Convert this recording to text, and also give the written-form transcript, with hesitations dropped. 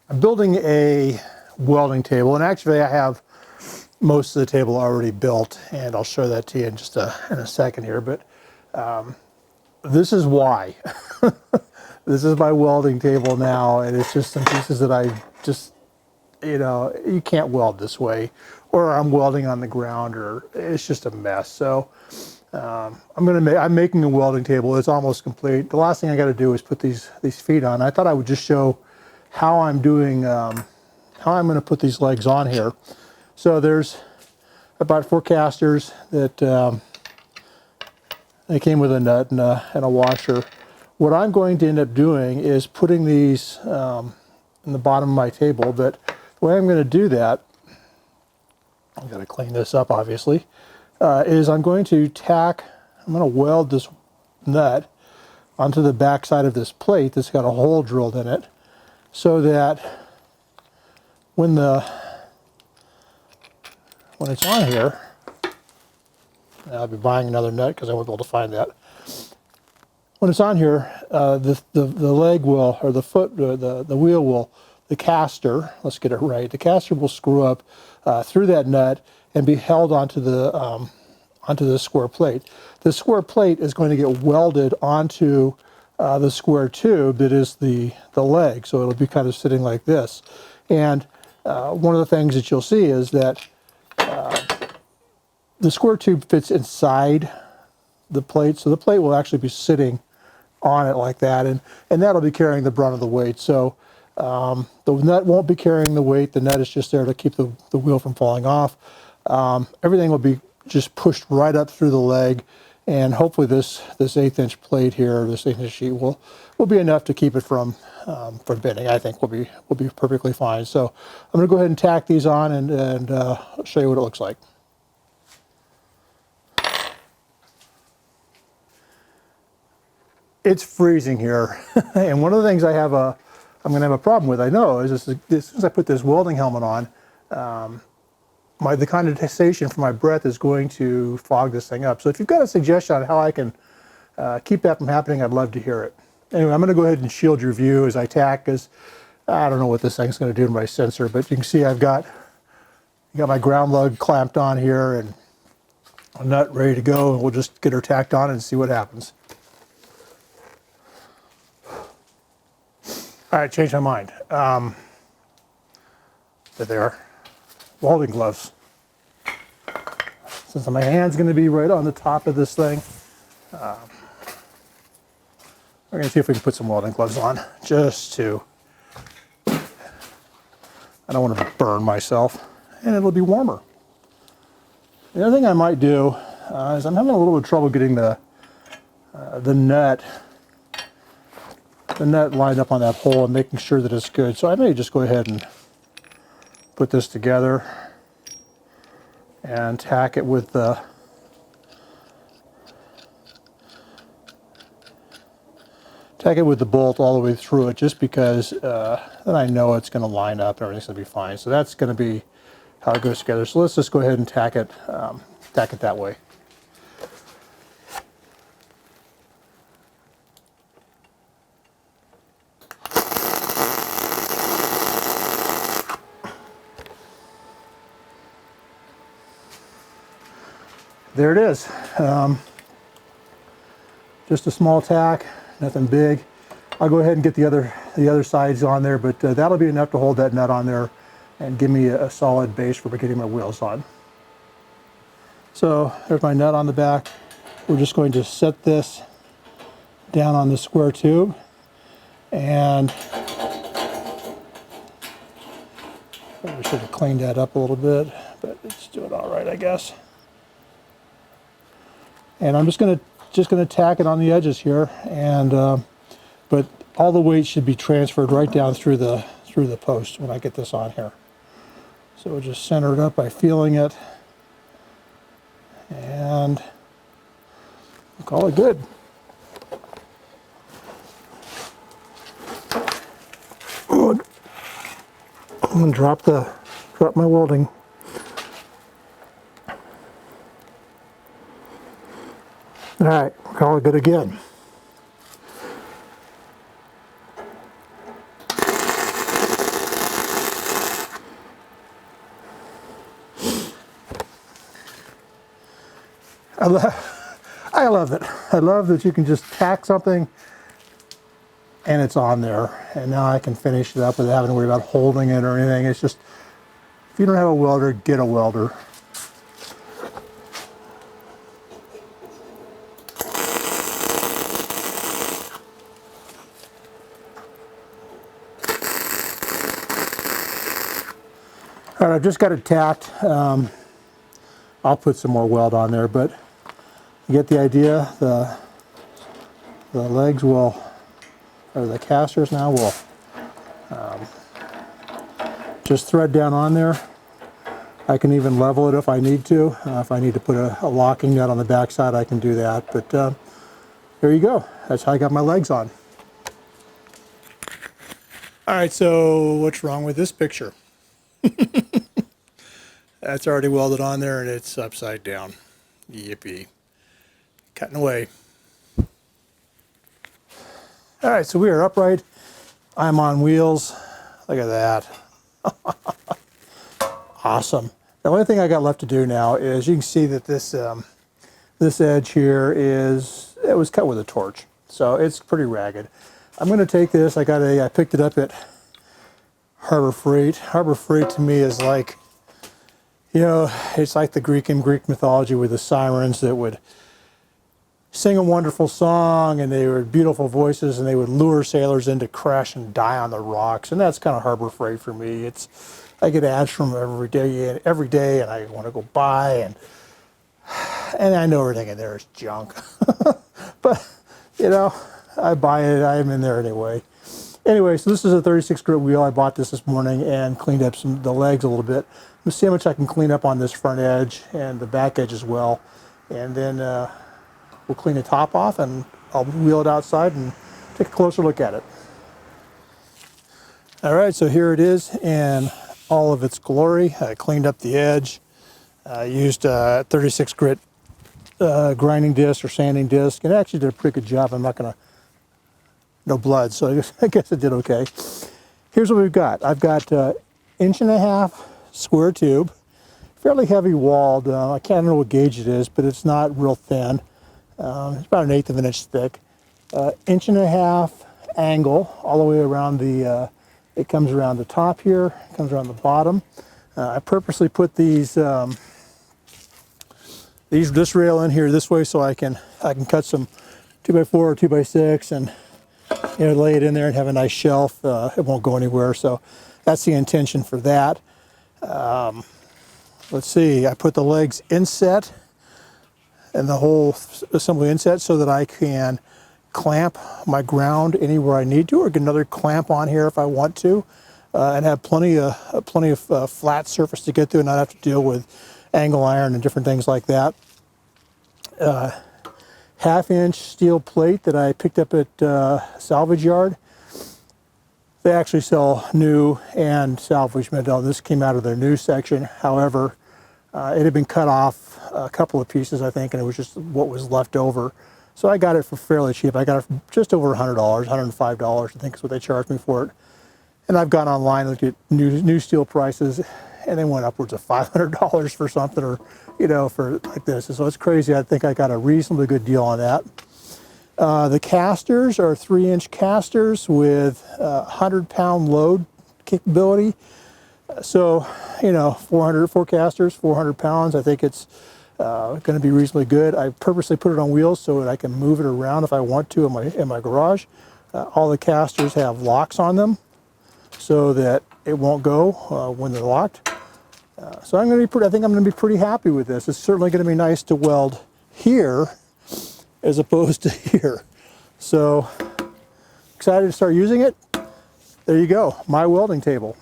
I'm building a welding table, and actually I have most of the table already built, and I'll show that to you in just in a second here. But this is why. This is my welding table now, and it's just some pieces that I just, you know, you can't weld this way, or I'm welding on the ground, or it's just a mess. So I'm making a welding table. It's almost complete. The last thing I got to do is put these feet on. I thought I would just show how I'm doing, how I'm going to put these legs on here. So there's about 4 casters that they came with a nut and a washer. What I'm going to end up doing is putting these in the bottom of my table, but the way I'm going to do that, I've got to clean this up obviously, is I'm going to weld this nut onto the back side of this plate that's got a hole drilled in it, so that when it's on here, I'll be buying another nut because I won't be able to find that. When it's on here, the leg will, or the foot, the wheel will, the caster, let's get it right, the caster will screw up through that nut and be held onto the square plate. The square plate is going to get welded onto the square tube that is the leg, so it'll be kind of sitting like this. And one of the things that you'll see is that the square tube fits inside the plate, so the plate will actually be sitting on it like that, and that'll be carrying the brunt of the weight. So the nut won't be carrying the weight. The nut is just there to keep the wheel from falling off. Everything will be just pushed right up through the leg, and hopefully this 1/8" plate here, this 1/8" sheet will be enough to keep it from bending. I think will be perfectly fine. So I'm going to go ahead and tack these on and show you what it looks like. It's freezing here, and one of the things I'm going to have a problem with, I know, is as soon as I put this welding helmet on, the condensation from my breath is going to fog this thing up. So if you've got a suggestion on how I can keep that from happening, I'd love to hear it. Anyway, I'm going to go ahead and shield your view as I tack, because I don't know what this thing's going to do to my sensor, but you can see I've got my ground lug clamped on here and a nut ready to go, and we'll just get her tacked on and see what happens. All right, changed my mind. There they are, welding gloves. Since my hand's going to be right on the top of this thing, we're going to see if we can put some welding gloves on, just to, I don't want to burn myself, and it'll be warmer. The other thing I might do is I'm having a little bit of trouble getting the nut lined up on that hole and making sure that it's good. So I may just go ahead and put this together and tack it with the bolt all the way through it, just because then I know it's going to line up and everything's going to be fine. So that's going to be how it goes together. So let's just go ahead and tack it that way. There it is. Just a small tack, nothing big. I'll go ahead and get the other sides on there, but that'll be enough to hold that nut on there and give me a solid base for getting my wheels on. So there's my nut on the back. We're just going to set this down on the square tube, and we should have cleaned that up a little bit, but it's doing all right, I guess. And I'm just going to tack it on the edges here, and but all the weight should be transferred right down through the post when I get this on here. So we'll just center it up by feeling it, and we'll call it good. I'm going to drop my welding. All right, we'll call it good again. I love it. I love that you can just tack something and it's on there. And now I can finish it up without having to worry about holding it or anything. It's just, if you don't have a welder, get a welder. All right, I've just got it tacked. I'll put some more weld on there, but you get the idea. The legs will, or the casters now will just thread down on there. I can even level it if I need to. If I need to put a locking nut on the back side, I can do that. But there you go. That's how I got my legs on. All right, so what's wrong with this picture? That's already welded on there and it's upside down. Yippee. Cutting away. All right, so we are upright. I'm on wheels. Look at that. Awesome. The only thing I got left to do now is, you can see that this this edge here it was cut with a torch, so it's pretty ragged. I'm going to take this. I picked it up at Harbor Freight. Harbor Freight to me is like, you know, it's like the Greek mythology with the sirens that would sing a wonderful song, and they were beautiful voices, and they would lure sailors in to crash and die on the rocks. And that's kind of Harbor Freight for me. I get ads from every day, and I want to go buy, and I know everything in there is junk. But you know, I buy it. I'm in there anyway. Anyway, so this is a 36 grit wheel. I bought this morning and cleaned up the legs a little bit. Let's see how much I can clean up on this front edge and the back edge as well, and then we'll clean the top off, and I'll wheel it outside and take a closer look at it. All right, so here it is in all of its glory. I cleaned up the edge. I used 36 grit grinding disc or sanding disc, and it actually did a pretty good job. I'm not gonna, no blood, so I guess it did okay. Here's what we've got. I've got 1.5 inch square tube, fairly heavy walled. I can't know what gauge it is, but it's not real thin. It's about 1/8 of an inch thick. 1.5 inch angle all the way around the, it comes around the top here, it comes around the bottom. I purposely put this rail in here this way so I can cut some 2x4 or 2x6 and, you know, lay it in there and have a nice shelf. It won't go anywhere, so that's the intention for that. Let's see, I put the legs inset and the whole assembly inset so that I can clamp my ground anywhere I need to, or get another clamp on here if I want to, and have plenty of flat surface to get through and not have to deal with angle iron and different things like that. 1/2 inch steel plate that I picked up at salvage yard. They actually sell new and salvage metal. This came out of their new section. However, it had been cut off a couple of pieces, I think, and it was just what was left over. So I got it for fairly cheap. I got it for just over $100, $105, I think is what they charged me for it. And I've gone online, looked at new steel prices, and they went upwards of $500 for something, or, you know, for like this. So it's crazy. I think I got a reasonably good deal on that. The casters are 3-inch casters with 100-pound load capability. So, you know, 4 casters, 400 pounds. I think it's going to be reasonably good. I purposely put it on wheels so that I can move it around if I want to in my garage. All the casters have locks on them so that it won't go when they're locked. So I'm going to be I think I'm going to be pretty happy with this. It's certainly going to be nice to weld here as opposed to here. So excited to start using it. There you go, my welding table.